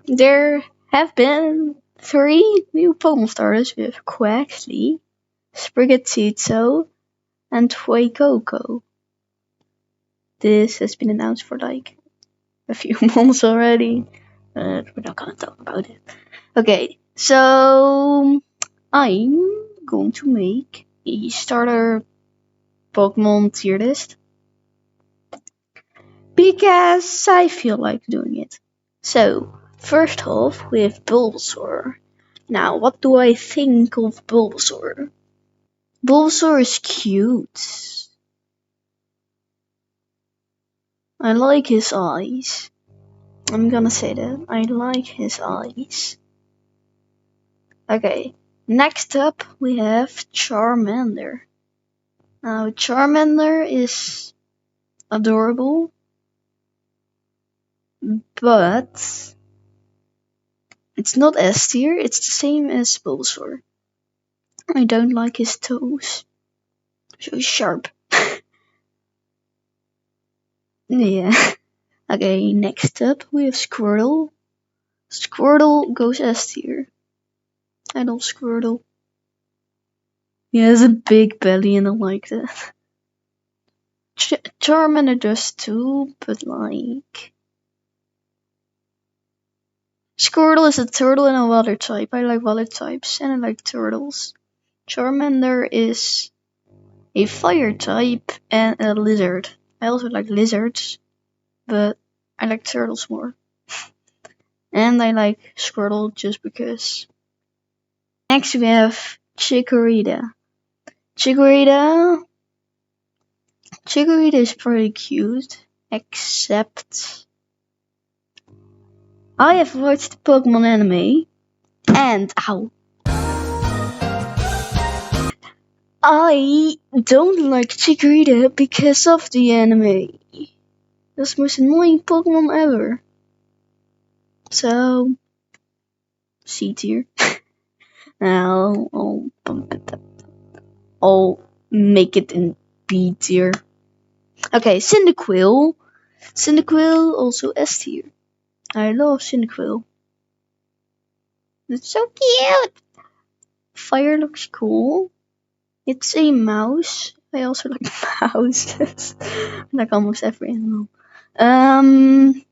There have been 3 new Pokemon starters with Quaxly, Sprigatito, and Fuecoco. This has been announced for like a few months already, but we're not gonna talk about it. Okay, so I'm going to make a starter Pokemon tier list because I feel like doing it. So, first off, we have Bulbasaur. Now, what do I think of Bulbasaur? Bulbasaur is cute. I like his eyes. I'm gonna say that. I like his eyes. Okay, next up we have Charmander. Now, Charmander is adorable, but it's not S tier, it's the same as Bulbasaur. I don't like his toes. So sharp. Yeah. Okay, next up we have Squirtle. Squirtle goes S tier. I love Squirtle. He has a big belly and I like that. Charmander does too, but like... Squirtle is a turtle and a water type. I like water types and I like turtles. Charmander is a fire type and a lizard. I also like lizards, but I like turtles more. And I like Squirtle just because. Next we have Chikorita. Chikorita is pretty cute, except I have watched the Pokemon anime, and I don't like Chikorita because of the anime. That's the most annoying Pokemon ever. So, C tier. I'll bump it up. I'll make it in B tier. Okay, Cyndaquil. Cyndaquil also S tier. I love Cyndaquil. It's so cute. Fire looks cool. It's a mouse. I also like mouses. Like almost every animal. And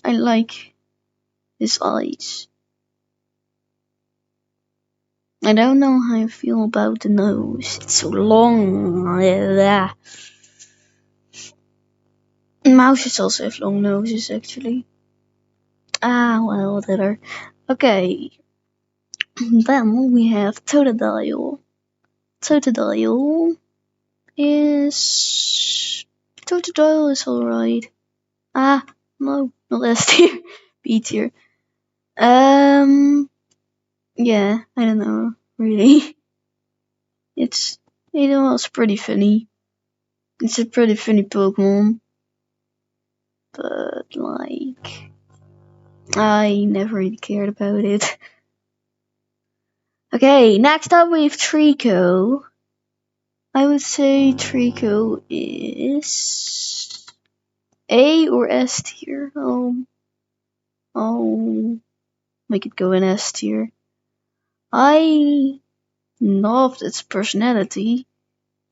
I like his eyes. I don't know how I feel about the nose. It's so long. Mouses also have long noses, actually. Well, whatever. Okay. Then we have Totodile. Totodile is alright. No, not S tier. B tier. Yeah, I don't know, really. It's pretty funny. It's a pretty funny Pokemon. But, like, I never really cared about it. Okay, next up we have Trico. I would say Trico is A or S tier. I'll make it go in S tier. I loved its personality,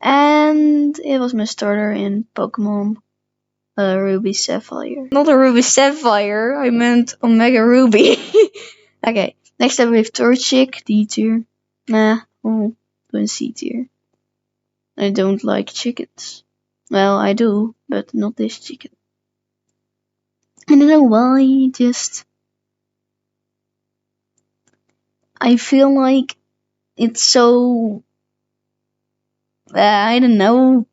and it was my starter in Pokemon Ruby Sapphire. Not a Ruby Sapphire, I meant Omega Ruby. Okay, next up we have Torchic, D tier. I'll do in C tier. I don't like chickens. Well, I do, but not this chicken. I don't know why, just... I feel like it's so... I don't know.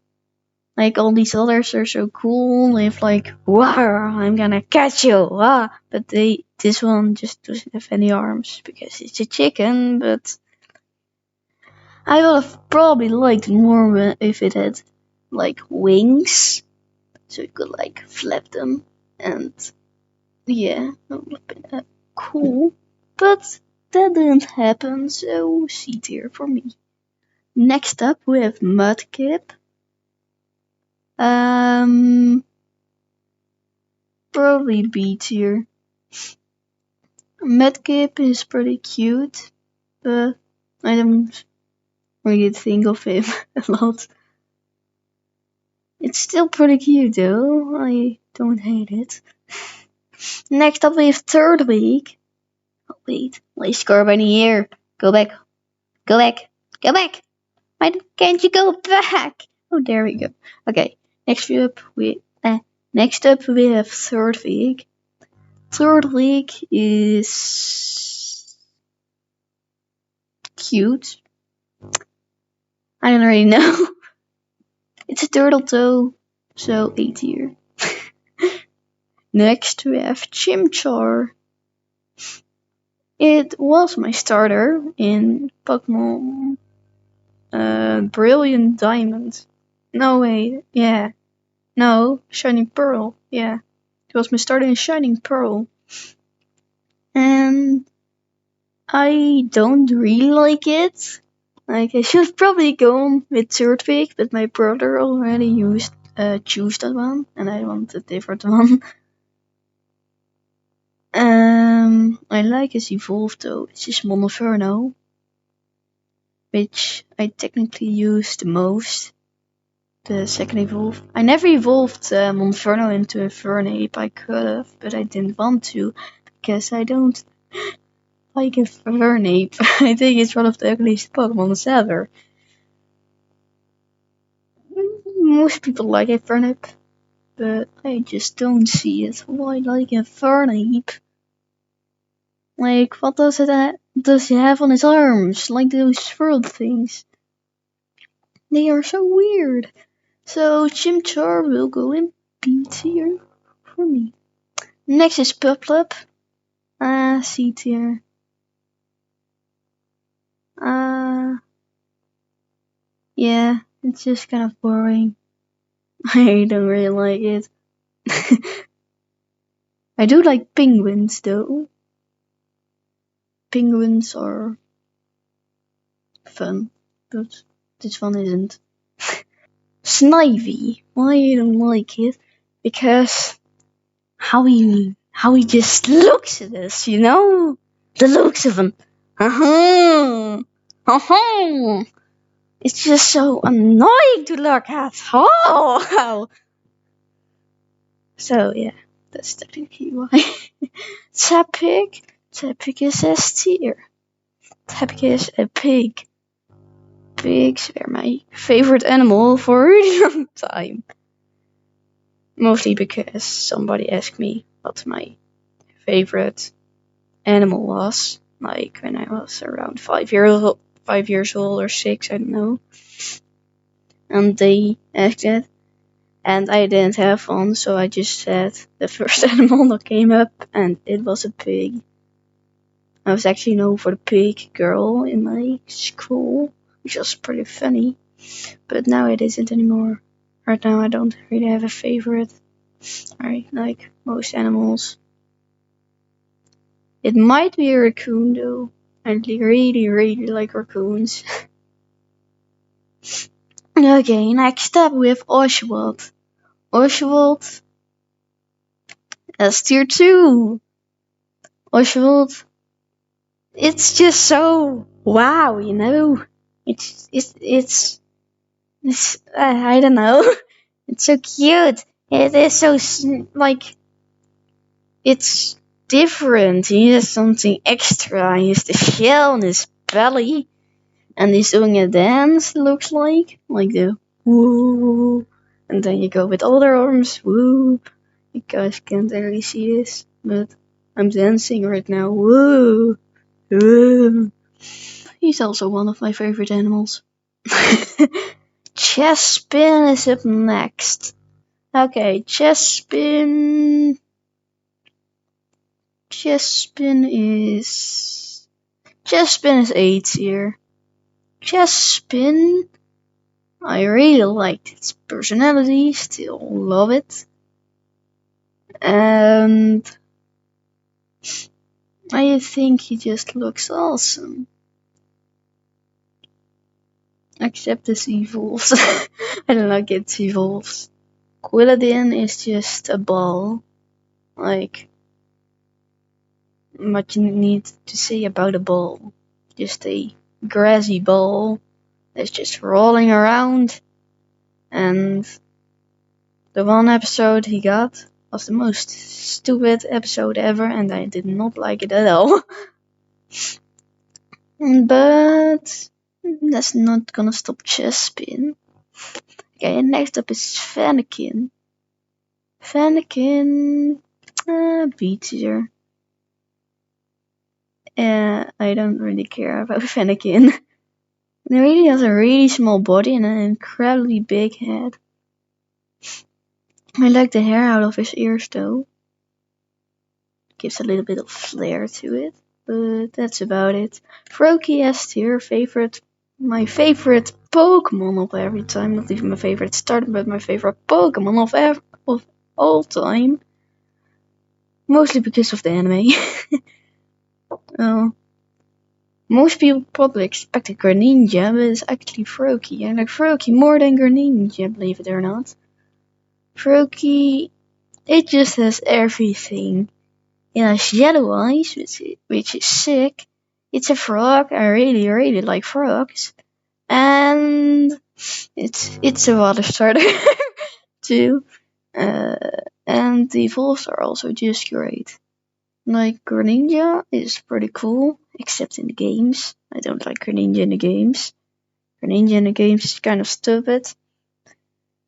Like, all these others are so cool. They have like, wow, I'm gonna catch you. But this one just doesn't have any arms because it's a chicken, but... I would have probably liked more if it had, like, wings. So it could, like, flap them. And, yeah, that would have been cool. But that didn't happen, so C tier for me. Next up, we have Mudkip. Probably B tier. Medkip is pretty cute, but I don't really think of him a lot. It's still pretty cute though, I don't hate it. Next up we have third week. Oh wait, my score by the ear. Go back, go back, go back! Why can't you go back? Oh, there we go. Okay, next up we have third week. Third week is cute. I don't really know. It's a turtle toe, so A tier. Next we have Chimchar. It was my starter in Pokemon Brilliant Diamond. No way, yeah. No, Shining Pearl, yeah. It was my starter in Shining Pearl. And I don't really like it. Like, I should probably go on with third pick, but my brother already chose that one, and I want a different one. I like his evolve though. It's just Monoferno, which I technically use the most. The second evolve. I never evolved Monoferno into a Fernape. I could have, but I didn't want to because I don't like a Fernape. I think it's one of the ugliest Pokemon ever. Most people like a Fernape, but I just don't see it. Why like a Fernape? Like, what does he have on his arms? Like those swirl things. They are so weird. So Chimchar will go in B tier for me. Next is Piplup. C tier. Yeah, it's just kind of boring. I don't really like it. I do like penguins though. Penguins are fun, but this one isn't. Snivy, why I don't like it? Because how he just looks at us, you know? The looks of him. It's just so annoying to look at. Oh. So yeah, that's technically why. Tepig is S tier. Tepig is a pig. Pigs were my favorite animal for a really long time. Mostly because somebody asked me what my favorite animal was. Like when I was around 5 years old or 6, I don't know. And they asked it. And I didn't have one, so I just said the first animal that came up, and it was a pig. I was actually known for the pig girl in my school, which was pretty funny. But now it isn't anymore. Right now I don't really have a favorite. I like most animals. It might be a raccoon though. I really like raccoons. Okay, next up we have Oshawott. Oshawott S tier 2. Oshawott. It's just so wow, you know. It's I don't know. It's so cute. It is so like it's different. He has something extra. He has the shell on his belly, and he's doing a dance. Looks like the woo, and then you go with other arms. Woo. You guys can't really see this, but I'm dancing right now. Woo. Woo. He's also one of my favorite animals. Chespin is up next. Okay, Chespin is A tier. Chespin, I really liked its personality, still love it. And I think he just looks awesome. Except his evolves. I don't like its evolves. Quilladin is just a ball. Like much you need to say about a ball. Just a grassy ball that's just rolling around. And the one episode he got was the most stupid episode ever, and I did not like it at all. But that's not gonna stop Chespin. Okay, and next up is Fennekin. Fennekin, B tier. I don't really care about Fennekin. He really has a really small body and an incredibly big head. I like the hair out of his ears though. Gives a little bit of flair to it, but that's about it. Froakie S tier, my favorite Pokemon of every time. Not even my favorite starter, but my favorite Pokemon of all time. Mostly because of the anime. Most people probably expected Greninja, but it's actually Froakie. I like Froakie more than Greninja, believe it or not. Froakie, it just has everything. It has yellow eyes, which is sick. It's a frog. I really, really like frogs. And it's a water starter too. And the evolves are also just great. Like Greninja is pretty cool, except in the games. I don't like Greninja in the games. Greninja in the games is kind of stupid.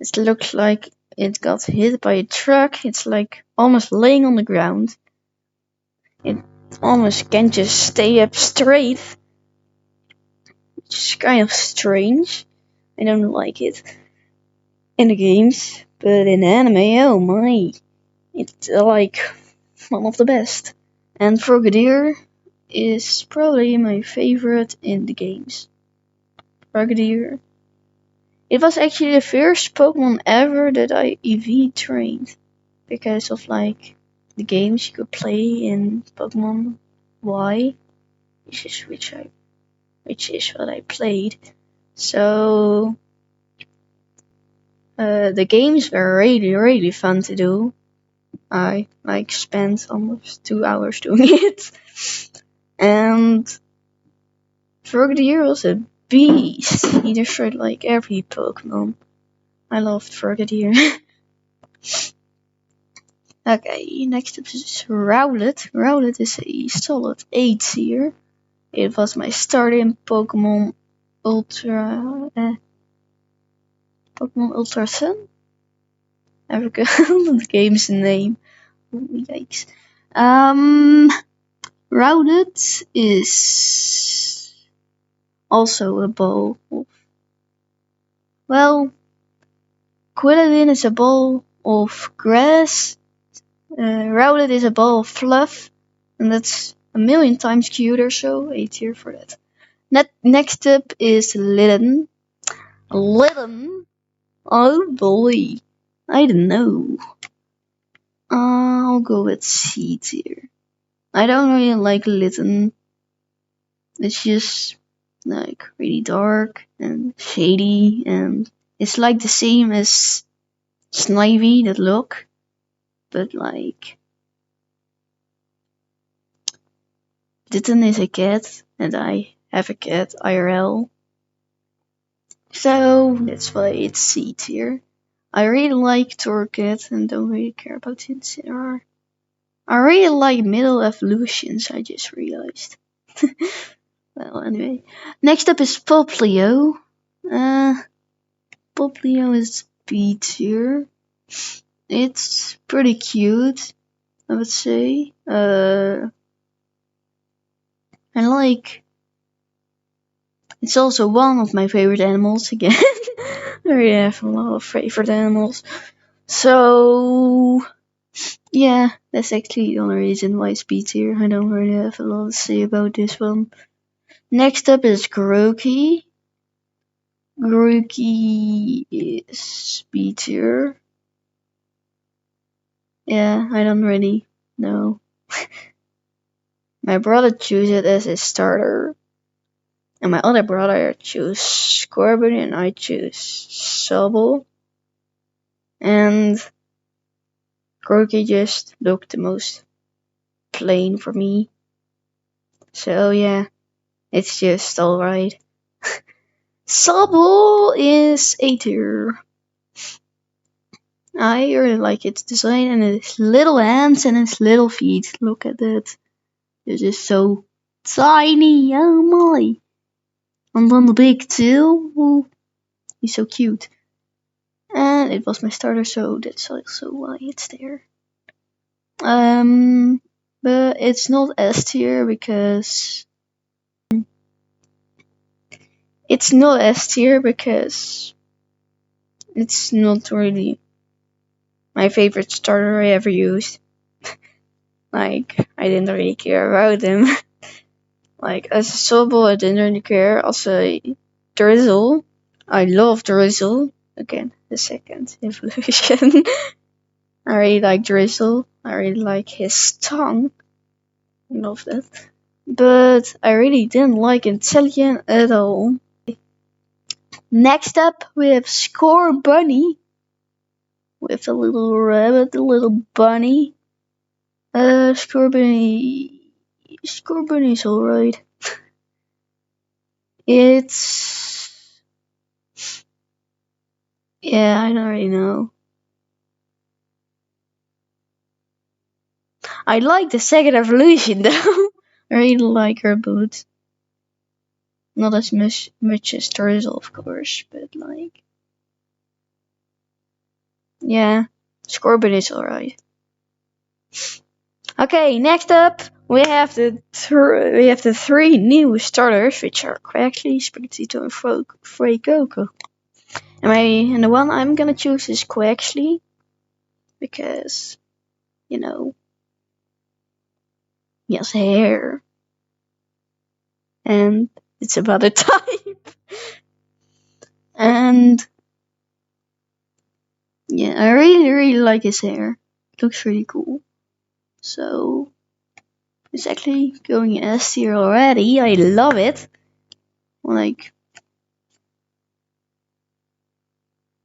It looks like it got hit by a truck. It's like almost laying on the ground. It almost can't just stay up straight. Which is kind of strange. I don't like it in the games, but in the anime, oh my. It's like one of the best. And Frogadier is probably my favorite in the games. Frogadier. It was actually the first Pokemon ever that I EV trained. Because of like the games you could play in Pokemon Y, which is what I played. So the games were really, really fun to do. I like spent almost 2 hours doing it. And Frogadier was a beast. He destroyed like every Pokemon. I loved Frogadier. Okay, next up is Rowlet. Rowlet is a solid 8 tier. It was my start in Pokemon Ultra Sun? I forgot the game's name. Yikes. Rowlet is also a ball of... Well, Quilladin is a ball of grass. Rowlet is a ball of fluff. And that's a million times cuter, so A tier for that. Next up is Litten. Litten? Oh boy. I don't know. I'll go with C tier. I don't really like Litten. It's just like really dark and shady, and it's like the same as Snivy, that look, but like Litten is a cat, and I have a cat IRL. So that's why it's C tier. I really like Torcat and don't really care about Incineroar. I really like middle evolutions, I just realized. Well, anyway. Next up is Poplio. Poplio is B tier. It's pretty cute, I would say. And like, it's also one of my favorite animals again. I really have a lot of favorite animals. So, yeah, that's actually the only reason why it's B tier. I don't really have a lot to say about this one. Next up is Grookey. Grookey is B tier. Yeah, I don't really know. My brother chose it as his starter. And my other brother chose Scorbunny and I chose Sobble. And Grookey just looked the most plain for me. So yeah, it's just alright. Sobble is A tier. I really like its design and its little hands and its little feet. Look at that. It's just so tiny. Oh my. And then the big tail. Ooh, he's so cute. And it was my starter, so that's also why it's there. But it's not S tier because it's not S tier because it's not really my favorite starter I ever used. Like, I didn't really care about him. Like, as a Sobble, I didn't really care. As a Drizzle, I love Drizzle. Again, the second evolution. I really like Drizzle. I really like his tongue. I love that. But I really didn't like Intelligent at all. Next up, we have Score Bunny. With a little rabbit, a little bunny. Score Bunny's alright. It's... Yeah, I don't really know. I like the second evolution though. I really like her boots. Not as much as Drizzle, of course, but like... Yeah, Scorbin is alright. Okay, next up we have the three new starters, which are Quaxly, Sprigatito, and Fuecoco. And the one I'm gonna choose is Quaxly because, you know, he has hair and it's about a type. And yeah, I really like his hair. It looks really cool. So it's actually going S tier already. I love it. Like,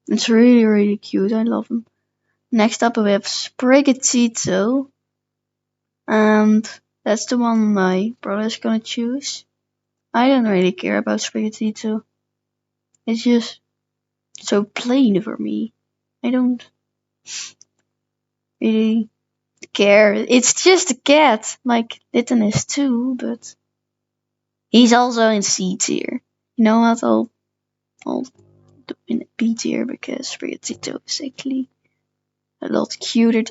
it's really cute. I love him. Next up we have Sprigatito. And that's the one my brother's gonna choose. I don't really care about Sprigatito. It's just so plain for me. I don't really care. It's just a cat, like Litten is too, but he's also in C tier. You know what? I'll do in B tier because Sprigatito is actually a lot cuter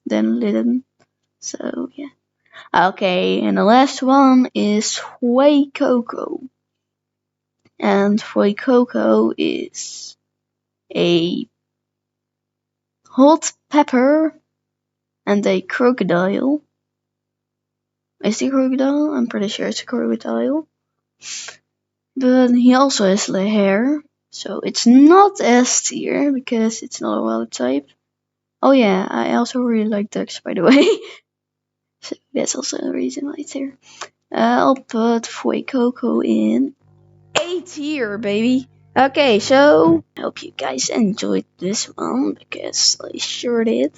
than Litten. So yeah. Okay, and the last one is Fuecoco. And Fuecoco is a hot pepper and a crocodile. Is it a crocodile? I'm pretty sure it's a crocodile. But he also has hair, so it's not S tier because it's not a wild type. Oh yeah, I also really like ducks, by the way. So that's also a reason why it's here. I'll put Fuecoco in A tier, baby. Okay, so I hope you guys enjoyed this one because I sure did.